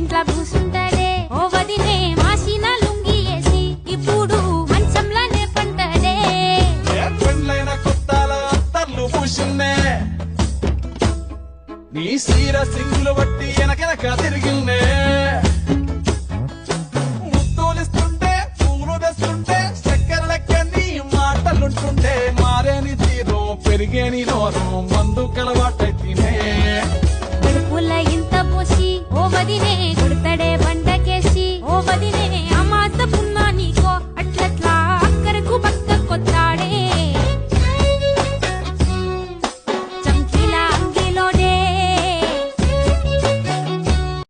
ఇంట్లో కూసుంటాడే ఓ వదినే మాసిన లుంగి వేసి ఇప్పుడు మంచంలానే పంటాడే పెళ్ళైన కొత్తాల అత్తర్లు పూసిందే నీ సీర సింగులు బట్టి వెనకెనక తిరిగిందే ముత్తూలిస్తుంటే పూలు తెస్తుంటే చక్కెర లెక్క నీ మాటలుంటుంటే మారేని తీరు పెరిగేని నోరు మందు కలవాటైతేనే కడుపుల ఇంత పోసి ఓ వదినే